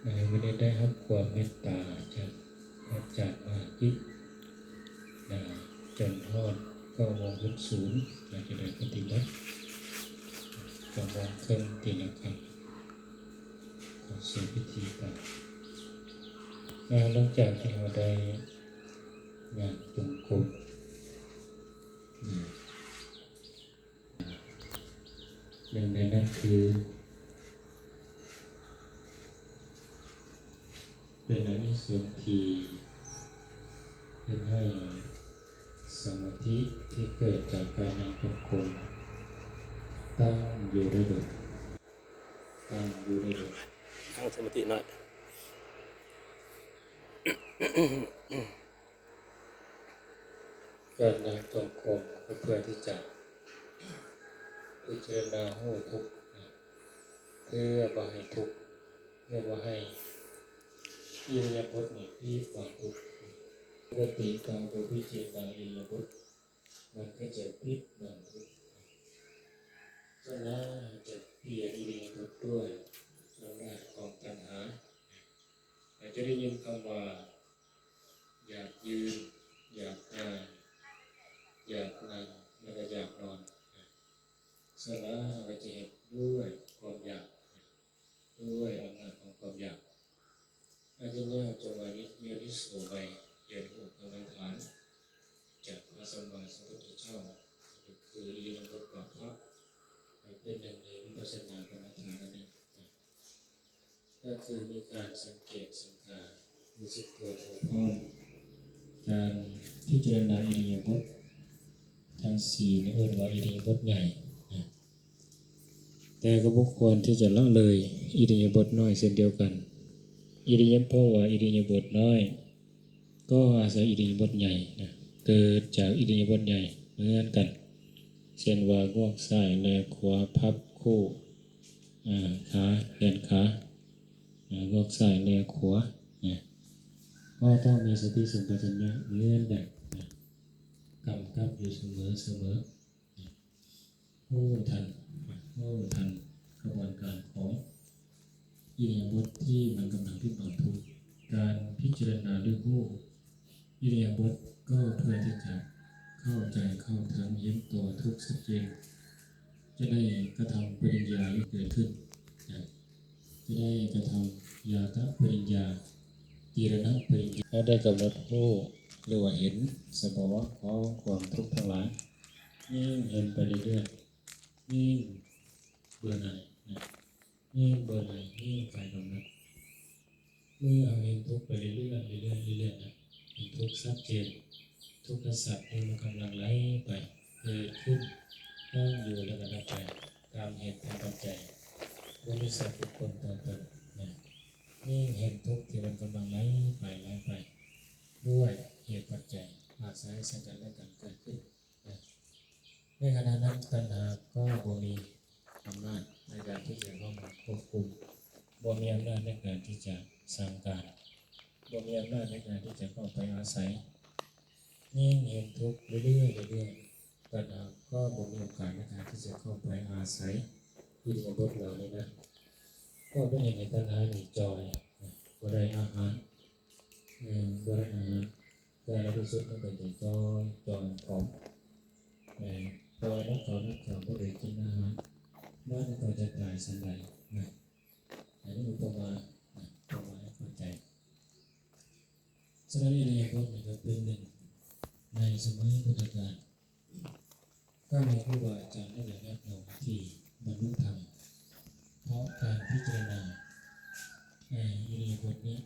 ไม่ได้รับความเมตตาจากอาจารย์มาคิดจนทอดก็มองขึ้นสูงอยากจะได้ปฏิบัติก็มองขึ้นตีละครั้งก็เสียพิธีไปหลังจากที่เราได้งานจงกรมหนึ่งในนั้นคือเป็นอานิสงส์ที่เป็นให้สมาธิที่เกิดจากการนั่งจงกรมตั้งอยู่ได้โดยตั้งสมาธิหน่อยการนั่งจงกรมก็เพื่อที่จะพิจารณาหูทุกข์เพื่อบ่ให้ทุกข์เพื่อบ่ให้อิริยาบถนี้ที่ความทุกข์ปกติการดูพิจารณาอิริยาบถมันก็จะพิจารณาทุกข์ฉะนั้นจะเปลี่ยนอิริยาบถด้วยอำนาจของตัณหาอาจจะได้ยินคำว่าอยากยืนอยากนั่งอยากนั่งแล้วก็อยากนอนฉะนั้นเราจะเห็นด้วยความอยากด้วยอำนาจของความอยากอาจารย์เนี่ยจงมานิเมียนิสโสไปเรียนรู้กรรมฐานจากพระสัมมาสัมพุทธเจ้าคืออิริยาบถของพระเป็นหนึ่งในวิปัสสนากรรมฐานนั่นเองก็คือมีการสังเกตสังการรู้สึกตัวทั่วพร้อมการพิจารณาอิริยาบถทั้งสี่นี่เรียกว่าอิริยาบถใหญ่แต่ก็บุคคลที่จะละเลยอิริยาบถน้อยเช่นเดียวกันอิริยาบถเพราะว่าอิริยาบถน้อยก็อาศัยอิริยาบถใหญ่เกิดจากอิริยาบถใหญ่เหมือนกันเช่นว่างวกซ้ายแลขวาพับคู่ขาแขนขางวกซ้ายแลขวาก็ต้องมีสติสัมปชัญญะเหมือนกันกำกับอยู่เสมอรู้ทันกระบวนการของอิริยาบถที่มันกำลังที่ต่อทุกการพิจารณาเรื่องรู้อิริยาบถก็เพื่อที่จะเข้าใจเข้าถึงเห็นตัวทุกข์ชัดเจนจะได้กระทำปริญญาที่เกิดขึ้นจะได้กระทำญาตปริญญาจีรณปริญญาและได้กำหนดรู้หรือว่าเห็นสภาวะของความทุกข์ทั้งหลายยิ่งเห็นไปเรื่อยๆยิ่งเบื่อหน่ายยิ่งเบื่อหน่ายยิ่งคลายกำหนัดเมื่อเอาเห็นทุกข์ไปเรื่อยๆเห็นทุกข์ชัดเจนทุกขสัตว์มันกำลังไหลไปเกิดขึ้นตั้งอยู่แล้วก็ดับไปตามเหตุตามปัจจัยบริษัทบุคคลตัวตนยิ่งเห็นทุกข์ที่มันกำลังไหลไปด้วยเหตุปัจจัยอาศัยสังกัดและกันเกิดขึ้นในขณะนั้นตัณหาก็บ่มีอำนาจในการที่จะเข้ามาควบคุมบ่มีอำนาจในการที่จะสั่งการบ่มีอำนาจในการที่จะเข้าไปอาศัยยิ่งเห็นทุกข์เรื่อยตัณหาก็บ่มีโอกาสในการที่จะเข้าไปอาศัยอิริยาบถเหล่านี้นะก็เป็นเหตุให้ตัณหาหนีจอยบ่ได้อาหารบ่ได้อาหารแต่ในที่สุดมันก็จะจอยของพอนักข่าวบ่ได้กินอาหารมันก็จะตายสันใดอันนี้อุปมาให้เข้าใจฉะนั้นอิริยาบถนี่ก็เป็นหนึ่งในสมัยพุทธกาลก็มีครูบาอาจารย์ได้แนะนำที่บรรลุธรรมเพราะการพิจารณาอิริยาบถนี้